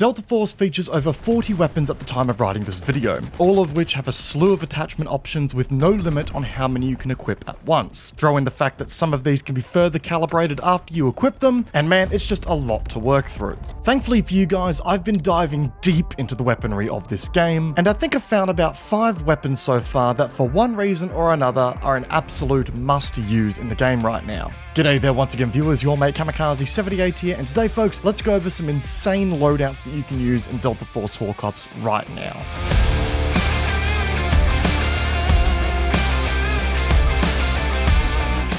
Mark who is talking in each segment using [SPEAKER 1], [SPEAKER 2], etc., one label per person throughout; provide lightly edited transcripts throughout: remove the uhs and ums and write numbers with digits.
[SPEAKER 1] Delta Force features over 40 weapons at the time of writing this video, all of which have a slew of attachment options with no limit on how many you can equip at once. Throw in the fact that some of these can be further calibrated after you equip them, and man, it's just a lot to work through. Thankfully for you guys, I've been diving deep into the weaponry of this game, and I think I've found about 5 weapons so far that for one reason or another are an absolute must-use in the game right now. G'day there once again viewers, your mate Kamikaze78 here, and today folks, let's go over some insane loadouts that you can use in Delta Force Hawk Ops right now.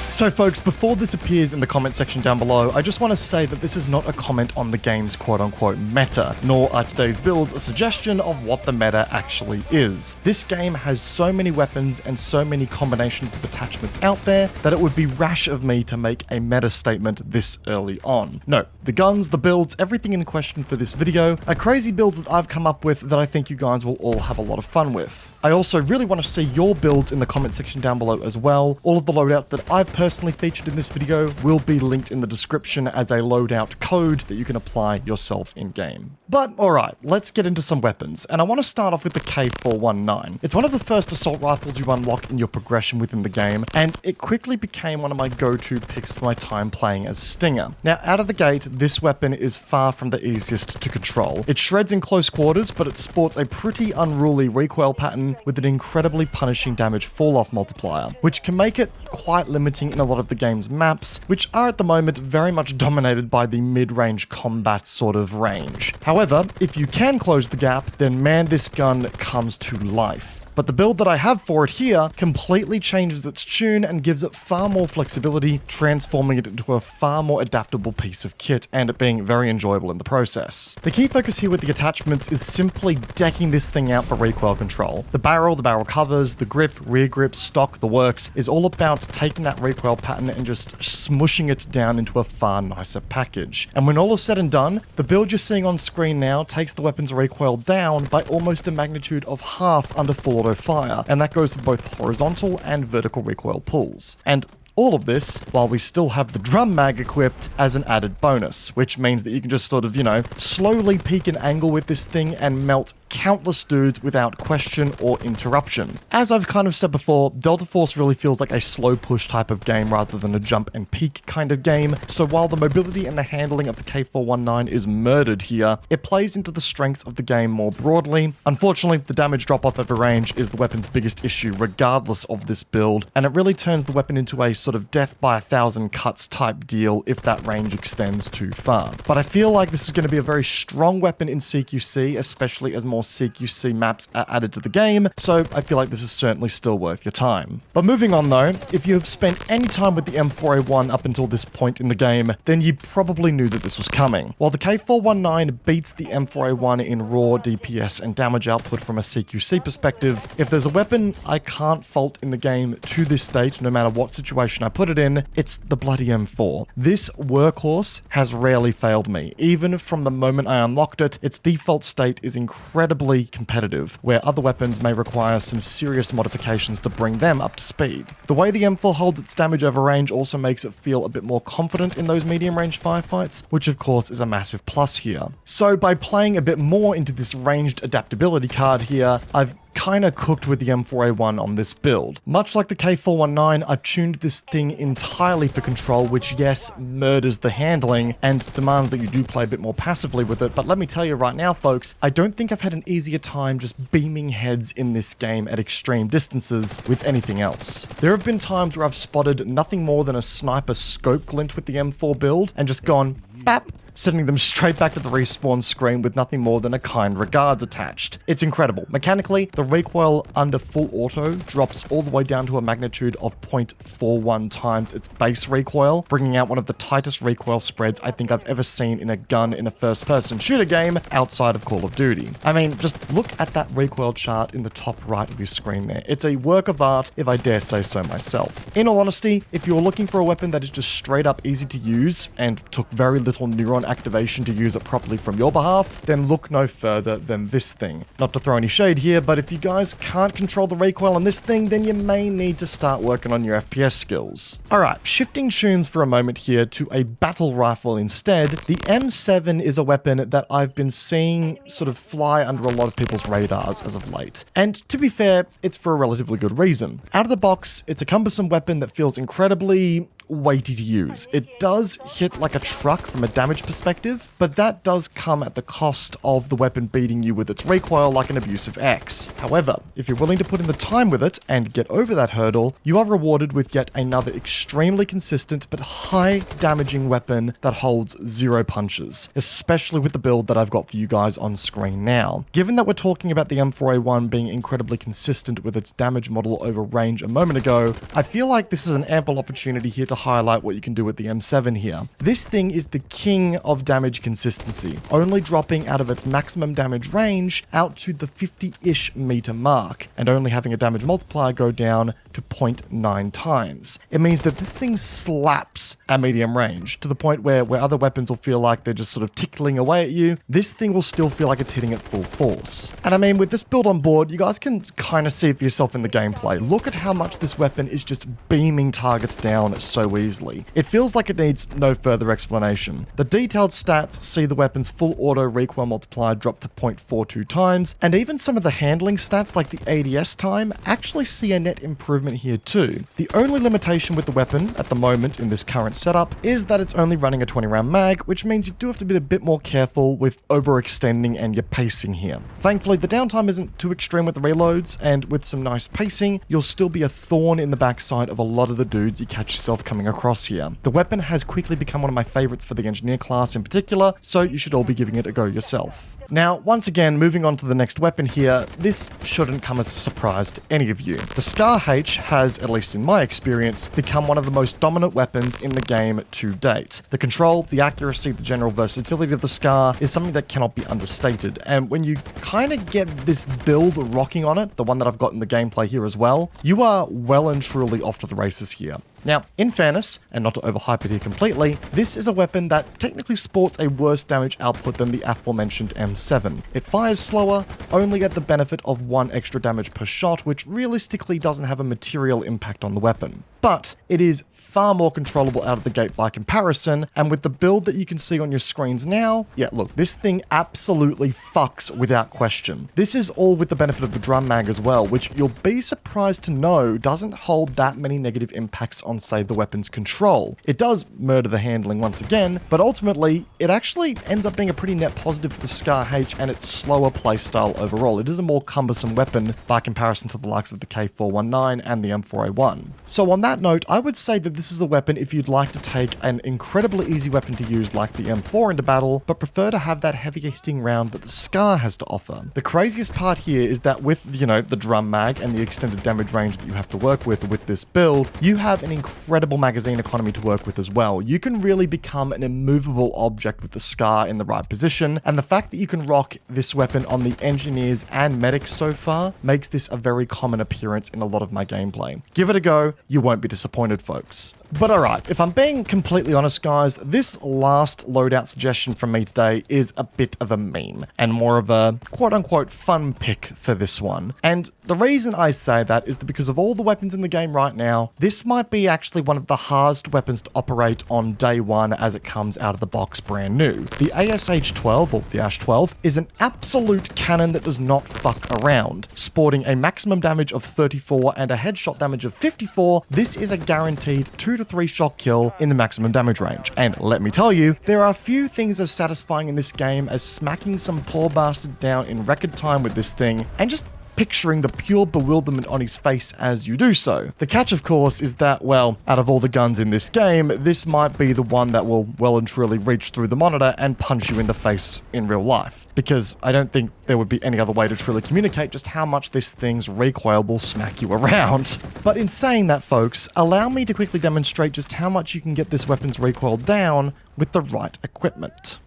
[SPEAKER 1] So folks, before this appears in the comment section down below, I just want to say that this is not a comment on the game's quote-unquote meta, nor are today's builds a suggestion of what the meta actually is. This game has so many weapons and so many combinations of attachments out there that it would be rash of me to make a meta statement this early on. No, the guns, the builds, everything in question for this video are crazy builds that I've come up with that I think you guys will all have a lot of fun with. I also really want to see your builds in the comment section down below as well. All of the loadouts that I've personally featured in this video will be linked in the description as a loadout code that you can apply yourself in game. But alright, let's get into some weapons, and I want to start off with the K419. It's one of the first assault rifles you unlock in your progression within the game, and it quickly became one of my go-to picks for my time playing as Stinger. Now out of the gate, this weapon is far from the easiest to control. It shreds in close quarters, but it sports a pretty unruly recoil pattern with an incredibly punishing damage fall-off multiplier, which can make it quite limiting in a lot of the game's maps, which are at the moment very much dominated by the mid-range combat sort of range. However, if you can close the gap, then man, this gun comes to life. But the build that I have for it here completely changes its tune and gives it far more flexibility, transforming it into a far more adaptable piece of kit and it being very enjoyable in the process. The key focus here with the attachments is simply decking this thing out for recoil control. The barrel covers, the grip, rear grip, stock, the works is all about taking that recoil pattern and just smushing it down into a far nicer package. And when all is said and done, the build you're seeing on screen now takes the weapon's recoil down by almost a magnitude of half under full auto fire, and that goes for both horizontal and vertical recoil pulls. And all of this while we still have the drum mag equipped as an added bonus, which means that you can just sort of, slowly peak an angle with this thing and melt countless dudes without question or interruption. As I've kind of said before, Delta Force really feels like a slow push type of game rather than a jump and peek kind of game, so while the mobility and the handling of the K419 is murdered here, it plays into the strengths of the game more broadly. Unfortunately, the damage drop-off over range is the weapon's biggest issue regardless of this build, and it really turns the weapon into a sort of death by 1,000 cuts type deal if that range extends too far. But I feel like this is going to be a very strong weapon in CQC, especially as more CQC maps are added to the game, so I feel like this is certainly still worth your time. But moving on though, if you have spent any time with the M4A1 up until this point in the game, then you probably knew that this was coming. While the K419 beats the M4A1 in raw DPS and damage output from a CQC perspective, if there's a weapon I can't fault in the game to this date, no matter what situation I put it in, it's the bloody M4. This workhorse has rarely failed me. Even from the moment I unlocked it, its default state is incredibly competitive, where other weapons may require some serious modifications to bring them up to speed. The way the M4 holds its damage over range also makes it feel a bit more confident in those medium range firefights, which of course is a massive plus here. So by playing a bit more into this ranged adaptability card here, I've kinda cooked with the M4A1 on this build. Much like the K419, I've tuned this thing entirely for control, which yes, murders the handling and demands that you do play a bit more passively with it, but let me tell you right now folks, I don't think I've had an easier time just beaming heads in this game at extreme distances with anything else. There have been times where I've spotted nothing more than a sniper scope glint with the M4 build and just gone bap, sending them straight back to the respawn screen with nothing more than a kind regards attached. It's incredible. Mechanically, the recoil under full auto drops all the way down to a magnitude of 0.41 times its base recoil, bringing out one of the tightest recoil spreads I think I've ever seen in a gun in a first-person shooter game outside of Call of Duty. I mean, just look at that recoil chart in the top right of your screen there. It's a work of art, if I dare say so myself. In all honesty, if you're looking for a weapon that is just straight up easy to use and took very little neuron own activation to use it properly from your behalf, then look no further than this thing. Not to throw any shade here, but if you guys can't control the recoil on this thing, then you may need to start working on your FPS skills. Alright, shifting tunes for a moment here to a battle rifle instead, the M7 is a weapon that I've been seeing sort of fly under a lot of people's radars as of late. And to be fair, it's for a relatively good reason. Out of the box, it's a cumbersome weapon that feels incredibly weighty to use. It does hit like a truck from a damage perspective, but that does come at the cost of the weapon beating you with its recoil like an abusive X. However, if you're willing to put in the time with it and get over that hurdle, you are rewarded with yet another extremely consistent but high damaging weapon that holds 0 punches, especially with the build that I've got for you guys on screen now. Given that we're talking about the M4A1 being incredibly consistent with its damage model over range a moment ago, I feel like this is an ample opportunity here to highlight what you can do with the M7 here. This thing is the king of damage consistency, only dropping out of its maximum damage range out to the 50-ish meter mark, and only having a damage multiplier go down to 0.9 times. It means that this thing slaps at medium range, to the point where other weapons will feel like they're just sort of tickling away at you, this thing will still feel like it's hitting at full force. And I mean, with this build on board, you guys can kind of see it for yourself in the gameplay. Look at how much this weapon is just beaming targets down so easily. It feels like it needs no further explanation. The detailed stats see the weapon's full auto recoil multiplier drop to 0.42 times, and even some of the handling stats like the ADS time actually see a net improvement here too. The only limitation with the weapon at the moment in this current setup is that it's only running a 20 round mag, which means you do have to be a bit more careful with overextending and your pacing here. Thankfully, the downtime isn't too extreme with the reloads, and with some nice pacing, you'll still be a thorn in the backside of a lot of the dudes you catch yourself coming across here. The weapon has quickly become one of my favorites for the engineer class in particular, so you should all be giving it a go yourself. Now, once again, moving on to the next weapon here, this shouldn't come as a surprise to any of you. The Scar H has, at least in my experience, become one of the most dominant weapons in the game to date. The control, the accuracy, the general versatility of the Scar is something that cannot be understated, and when you kind of get this build rocking on it, the one that I've got in the gameplay here as well, you are well and truly off to the races here. Now, in fairness, and not to overhype it here completely, this is a weapon that technically sports a worse damage output than the aforementioned M7. It fires slower, only at the benefit of 1 extra damage per shot, which realistically doesn't have a material impact on the weapon. But it is far more controllable out of the gate by comparison, and with the build that you can see on your screens now, yeah, look, this thing absolutely fucks without question. This is all with the benefit of the drum mag as well, which you'll be surprised to know doesn't hold that many negative impacts on, say, the weapon's control. It does murder the handling once again, but ultimately, it actually ends up being a pretty net positive for the Scar H and its slower playstyle overall. It is a more cumbersome weapon by comparison to the likes of the K419 and the M4A1. So on that note, I would say that this is a weapon if you'd like to take an incredibly easy weapon to use like the M4 into battle, but prefer to have that heavier hitting round that the Scar has to offer. The craziest part here is that with, you know, the drum mag and the extended damage range that you have to work with this build, you have an incredible magazine economy to work with as well. You can really become an immovable object with the Scar in the right position, and the fact that you can rock this weapon on the engineers and medics so far makes this a very common appearance in a lot of my gameplay. Give it a go, you won't be disappointed, folks. But alright, if I'm being completely honest guys, this last loadout suggestion from me today is a bit of a meme, and more of a quote-unquote fun pick for this one. And the reason I say that is that because of all the weapons in the game right now, this might be actually one of the hardest weapons to operate on day one as it comes out of the box brand new. The ASH-12, or the ASH-12, is an absolute cannon that does not fuck around. Sporting a maximum damage of 34 and a headshot damage of 54, this is a guaranteed 2 to 3 shot kill in the maximum damage range. And let me tell you, there are few things as satisfying in this game as smacking some poor bastard down in record time with this thing and just picturing the pure bewilderment on his face as you do so. The catch, of course, is that, well, out of all the guns in this game, this might be the one that will well and truly reach through the monitor and punch you in the face in real life. Because I don't think there would be any other way to truly communicate just how much this thing's recoil will smack you around. But in saying that, folks, allow me to quickly demonstrate just how much you can get this weapon's recoil down with the right equipment.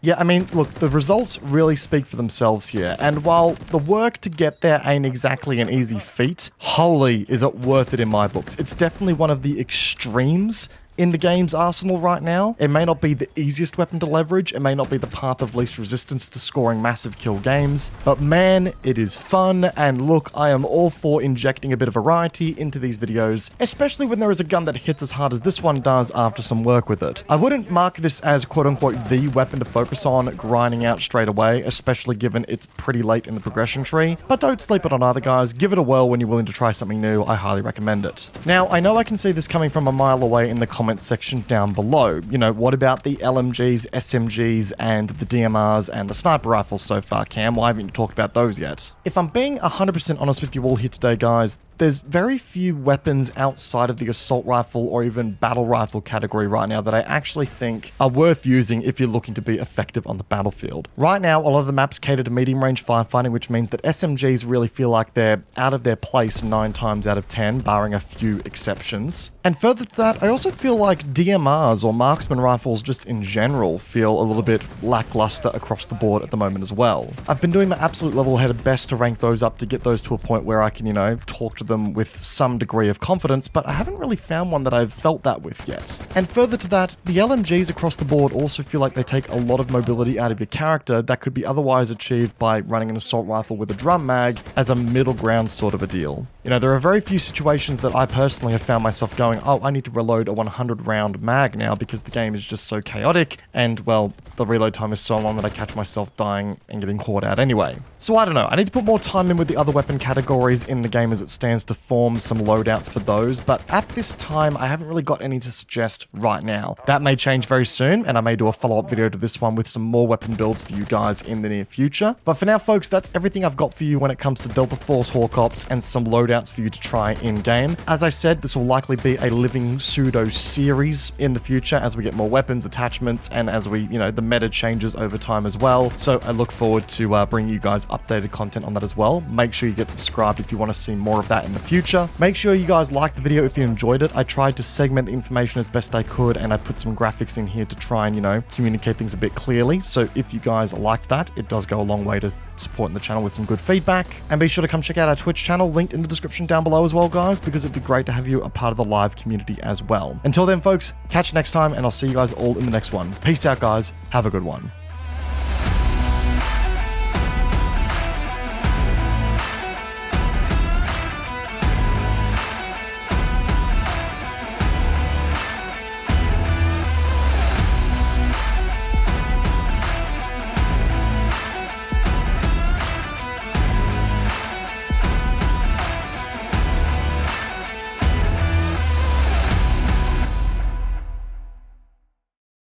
[SPEAKER 1] Yeah, I mean, look, the results really speak for themselves here, and while the work to get there ain't exactly an easy feat, holy is it worth it in my books. It's definitely one of the extremes in the game's arsenal right now. It may not be the easiest weapon to leverage, it may not be the path of least resistance to scoring massive kill games, but man, it is fun, and look, I am all for injecting a bit of variety into these videos, especially when there is a gun that hits as hard as this one does after some work with it. I wouldn't mark this as quote-unquote the weapon to focus on grinding out straight away, especially given it's pretty late in the progression tree, but don't sleep it on either, guys. Give it a whirl when you're willing to try something new. I highly recommend it. Now, I know I can see this coming from a mile away in the comments section down below. You know, what about the LMGs, SMGs, and the DMRs and the sniper rifles so far, Cam? Why haven't you talked about those yet? If I'm being 100% honest with you all here today, guys, there's very few weapons outside of the assault rifle or even battle rifle category right now that I actually think are worth using if you're looking to be effective on the battlefield. Right now, a lot of the maps cater to medium range firefighting, which means that SMGs really feel like they're out of their place 9 times out of 10, barring a few exceptions. And further to that, I also feel like DMRs or marksman rifles just in general feel a little bit lackluster across the board at the moment as well. I've been doing my absolute level-headed best to rank those up to get those to a point where I can, you know, talk to them with some degree of confidence, but I haven't really found one that I've felt that with yet. And further to that, the LMGs across the board also feel like they take a lot of mobility out of your character that could be otherwise achieved by running an assault rifle with a drum mag as a middle ground sort of a deal. You know, there are very few situations that I personally have found myself going, oh, I need to reload a 100 round mag now because the game is just so chaotic, and well, the reload time is so long that I catch myself dying and getting caught out anyway. So I don't know, I need to put more time in with the other weapon categories in the game as it stands to form some loadouts for those, but at this time, I haven't really got any to suggest right now. That may change very soon, and I may do a follow-up video to this one with some more weapon builds for you guys in the near future. But for now, folks, that's everything I've got for you when it comes to Delta Force Hawk Ops and some loadouts for you to try in-game. As I said, this will likely be a living pseudo series in the future as we get more weapons, attachments, and as we, you know, the meta changes over time as well. So I look forward to bringing you guys updated content on that as well. Make sure you get subscribed if you want to see more of that in the future. Make sure you guys liked the video if you enjoyed it. I tried to segment the information as best I could, and I put some graphics in here to try and, you know, communicate things a bit clearly. So if you guys liked that, it does go a long way to supporting the channel with some good feedback. And be sure to come check out our Twitch channel, linked in the description down below as well, guys, because it'd be great to have you a part of the live community as well. Until then, folks, catch you next time, and I'll see you guys all in the next one. Peace out, guys. Have a good one.